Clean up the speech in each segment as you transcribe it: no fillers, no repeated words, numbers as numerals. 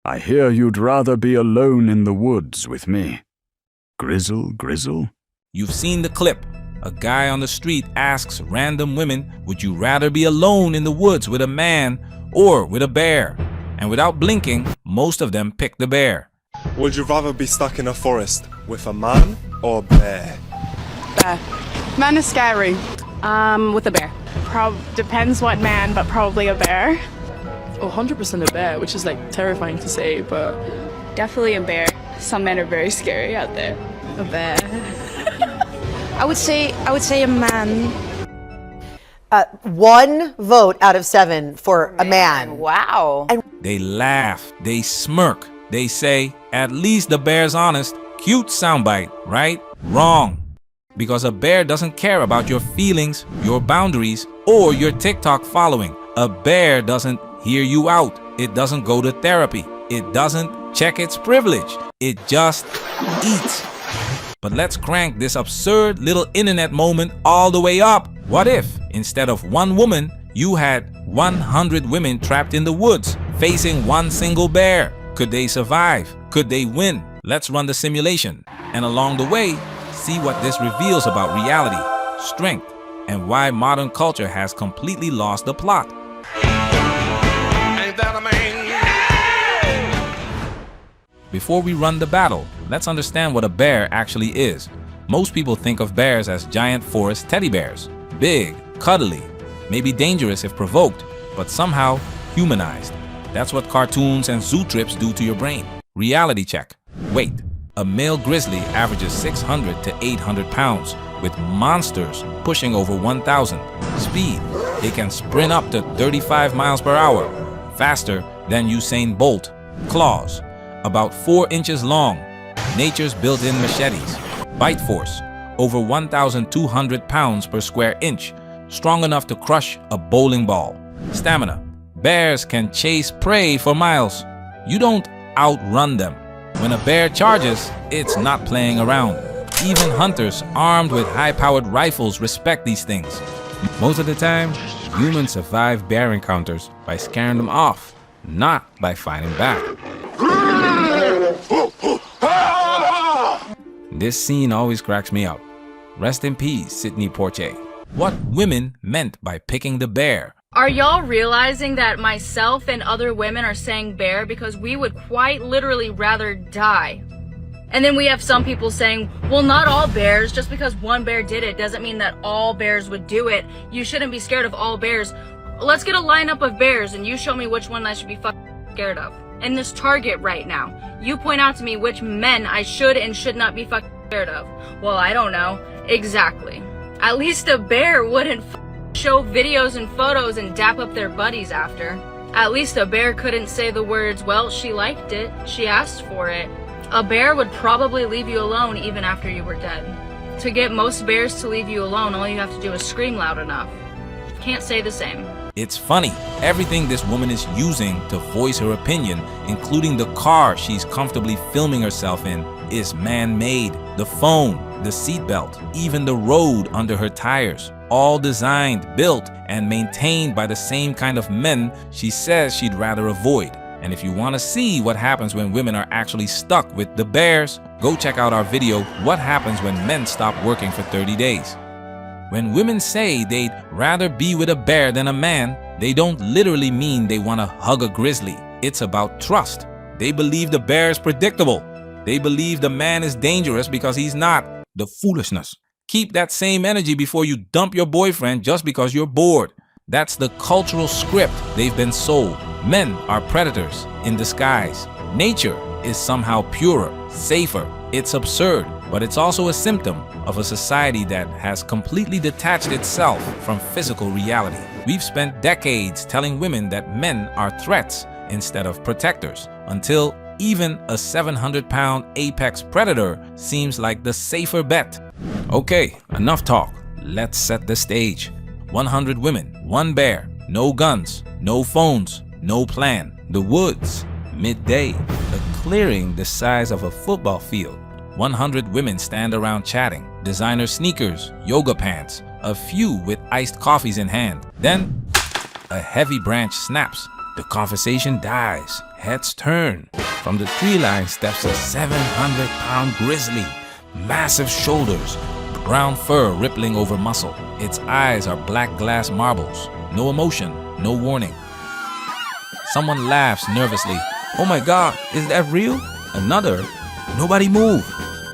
I hear you'd rather be alone in the woods with me. Grizzle? You've seen the clip. A guy on the street asks random women, would you rather be alone in the woods with a man or with a bear? And without blinking, most of them pick the bear. Would you rather be stuck in a forest with a man or a bear? Bear. Men are scary. With a bear. Depends what man, but probably a bear. 100% a bear, which is like terrifying to say, but Definitely a bear. Some men are very scary out there. a bear. I would say a man. 1 vote out of 7 for a man. Wow. They laugh, they smirk, they say, at least the bear's honest. Cute soundbite, right? Wrong. Because a bear doesn't care about your feelings, your boundaries, or your TikTok following. A bear doesn't hear you out. It doesn't go to therapy. It doesn't check its privilege. It just eats. But let's crank this absurd little internet moment all the way up. What if, instead of one woman, you had 100 women trapped in the woods, facing one single bear? Could they survive? Could they win? Let's run the simulation. And along the way, see what this reveals about reality, strength, and why modern culture has completely lost the plot. Ain't that a man? Before we run the battle, let's understand what a bear actually is. Most people think of bears as giant forest teddy bears. Big, cuddly, maybe dangerous if provoked, but somehow humanized. That's what cartoons and zoo trips do to your brain. Reality check. Weight. A male grizzly averages 600 to 800 pounds, with monsters pushing over 1,000. Speed. They can sprint up to 35 miles per hour, faster than Usain Bolt. Claws. About 4 inches long. Nature's built-in machetes. Bite force. Over 1,200 pounds per square inch, strong enough to crush a bowling ball. Stamina. Bears can chase prey for miles. You don't outrun them. When a bear charges, it's not playing around. Even hunters armed with high-powered rifles respect these things. Most of the time, humans survive bear encounters by scaring them off, not by fighting back. This scene always cracks me up. Rest in peace, Sidney Poitier. What women meant by picking the bear. Are y'all realizing that myself and other women are saying bear because we would quite literally rather die? And then we have some people saying, well, not all bears, just because one bear did it doesn't mean that all bears would do it. You shouldn't be scared of all bears. Let's get a lineup of bears and you show me which one I should be scared of. And this Target right now, you point out to me which men I should and should not be scared of. Well, I don't know. Exactly. At least a bear wouldn't show videos and photos and dap up their buddies after. At least a bear couldn't say the words, well, she liked it, she asked for it. A bear would probably leave you alone even after you were dead. To get most bears to leave you alone, all you have to do is scream loud enough. Can't say the same. It's funny, everything this woman is using to voice her opinion, including the car she's comfortably filming herself in, is man-made. The phone, the seatbelt, even the road under her tires, all designed, built, and maintained by the same kind of men she says she'd rather avoid. And if you want to see what happens when women are actually stuck with the bears, go check out our video, What Happens When Men Stop Working for 30 Days. When women say they'd rather be with a bear than a man, they don't literally mean they want to hug a grizzly. It's about trust. They believe the bear is predictable. They believe the man is dangerous because he's not. The foolishness. Keep that same energy before you dump your boyfriend just because you're bored. That's the cultural script they've been sold. Men are predators in disguise. Nature is somehow purer, safer. It's absurd, but it's also a symptom of a society that has completely detached itself from physical reality. We've spent decades telling women that men are threats instead of protectors, until even a 700-pound apex predator seems like the safer bet. Okay, enough talk. Let's set the stage. 100 women, 1 bear, no guns, no phones, no plan. The woods, midday, a clearing the size of a football field. 100 women stand around chatting, designer sneakers, yoga pants, a few with iced coffees in hand. Then, a heavy branch snaps. The conversation dies. Heads turn. From the tree line steps a 700-pound grizzly. Massive shoulders, brown fur rippling over muscle. Its eyes are black glass marbles. No emotion, no warning. Someone laughs nervously. Oh my God, is that real? Another, nobody move.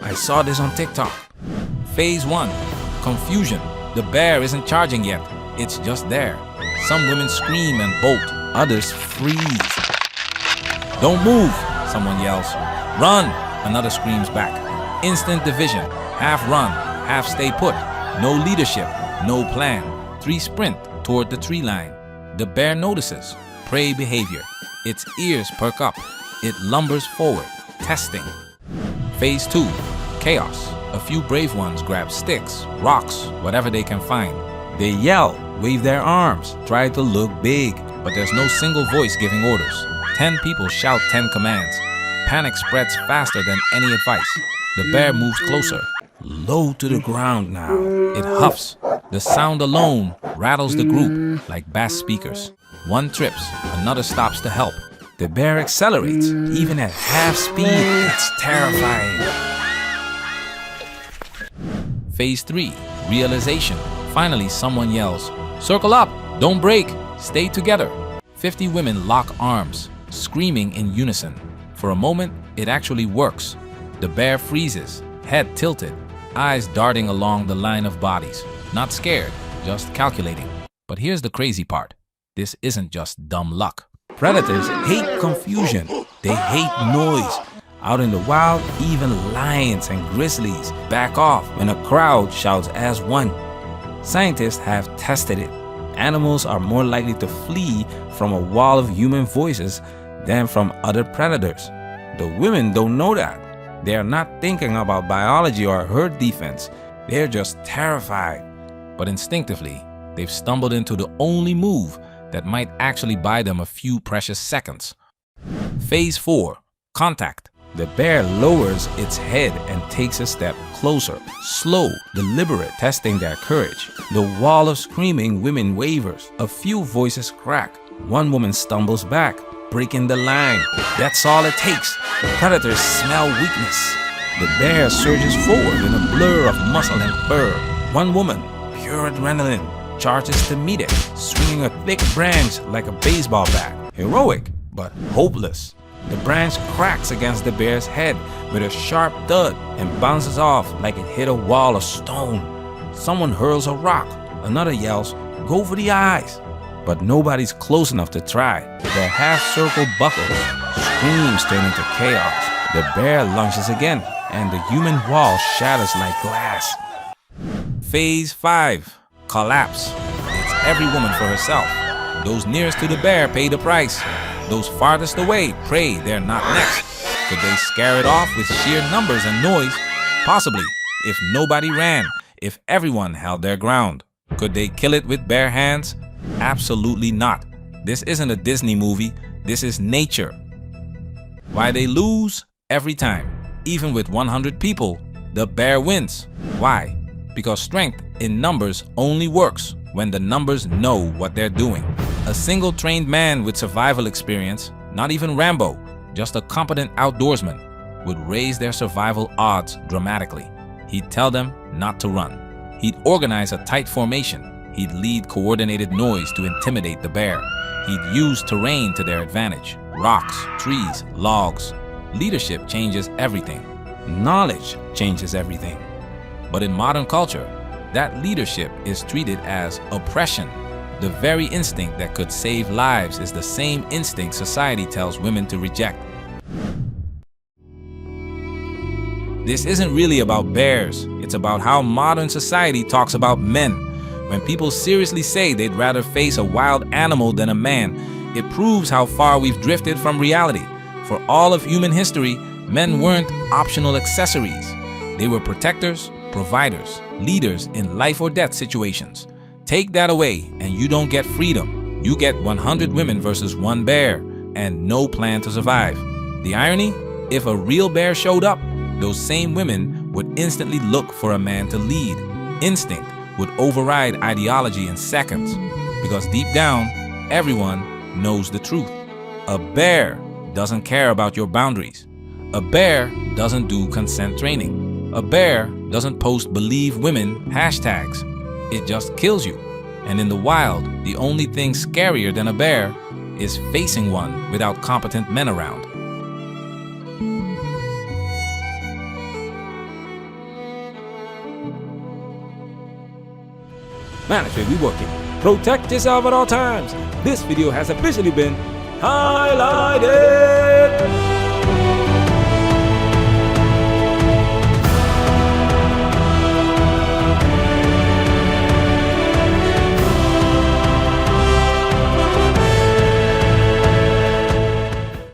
I saw this on TikTok. Phase 1, confusion. The bear isn't charging yet. It's just there. Some women scream and bolt. Others freeze. Don't move, someone yells. Run, another screams back. Instant division. Half run, half stay put. No leadership, no plan. 3 sprint toward the tree line. The bear notices. Prey behavior. Its ears perk up. It lumbers forward, testing. Phase 2, chaos. A few brave ones grab sticks, rocks, whatever they can find. They yell, wave their arms, try to look big, but there's no single voice giving orders. 10 people shout 10 commands. Panic spreads faster than any advice. The bear moves closer, low to the ground now. It huffs. The sound alone rattles the group like bass speakers. One trips, another stops to help. The bear accelerates, even at half speed. It's terrifying. Phase 3, realization. Finally, someone yells, circle up, don't break, stay together. 50 women lock arms, screaming in unison. For a moment, it actually works. The bear freezes, head tilted, eyes darting along the line of bodies. Not scared, just calculating. But here's the crazy part. This isn't just dumb luck. Predators hate confusion. They hate noise. Out in the wild, even lions and grizzlies back off when a crowd shouts as one. Scientists have tested it. Animals are more likely to flee from a wall of human voices than from other predators. The women don't know that. They are not thinking about biology or herd defense. They're just terrified. But instinctively, they've stumbled into the only move that might actually buy them a few precious seconds. Phase 4, contact. The bear lowers its head and takes a step closer, slow, deliberate, testing their courage. The wall of screaming women wavers. A few voices crack. One woman stumbles back, breaking the line. That's all it takes. Predators smell weakness. The bear surges forward in a blur of muscle and fur. One woman, pure adrenaline, charges to meet it, swinging a thick branch like a baseball bat. Heroic, but hopeless. The branch cracks against the bear's head with a sharp thud and bounces off like it hit a wall of stone. Someone hurls a rock. Another yells, go for the eyes. But nobody's close enough to try. The half-circle buckles. Screams turn into chaos. The bear lunges again, and the human wall shatters like glass. Phase 5, collapse. It's every woman for herself. Those nearest to the bear pay the price. Those farthest away pray they're not next. Could they scare it off with sheer numbers and noise? Possibly, if nobody ran, if everyone held their ground. Could they kill it with bare hands? Absolutely not. This isn't a Disney movie, this is nature. Why they lose? Every time. Even with 100 people, the bear wins. Why? Because strength in numbers only works when the numbers know what they're doing. A single trained man with survival experience, not even Rambo, just a competent outdoorsman, would raise their survival odds dramatically. He'd tell them not to run. He'd organize a tight formation. He'd lead coordinated noise to intimidate the bear. He'd use terrain to their advantage. Rocks, trees, logs. Leadership changes everything. Knowledge changes everything. But in modern culture, that leadership is treated as oppression. The very instinct that could save lives is the same instinct society tells women to reject. This isn't really about bears. It's about how modern society talks about men. When people seriously say they'd rather face a wild animal than a man, it proves how far we've drifted from reality. For all of human history, men weren't optional accessories. They were protectors, providers, leaders in life or death situations. Take that away and you don't get freedom. You get 100 women versus one bear and no plan to survive. The irony? If a real bear showed up, those same women would instantly look for a man to lead. Instinct would override ideology in seconds. Because deep down, everyone, knows the truth. A bear doesn't care about your boundaries. A bear doesn't do consent training. A bear doesn't post believe women hashtags. It just kills you. And in the wild, the only thing scarier than a bear is facing one without competent men around. Mandatory, we working. Protect yourself at all times. This video has officially been highlighted.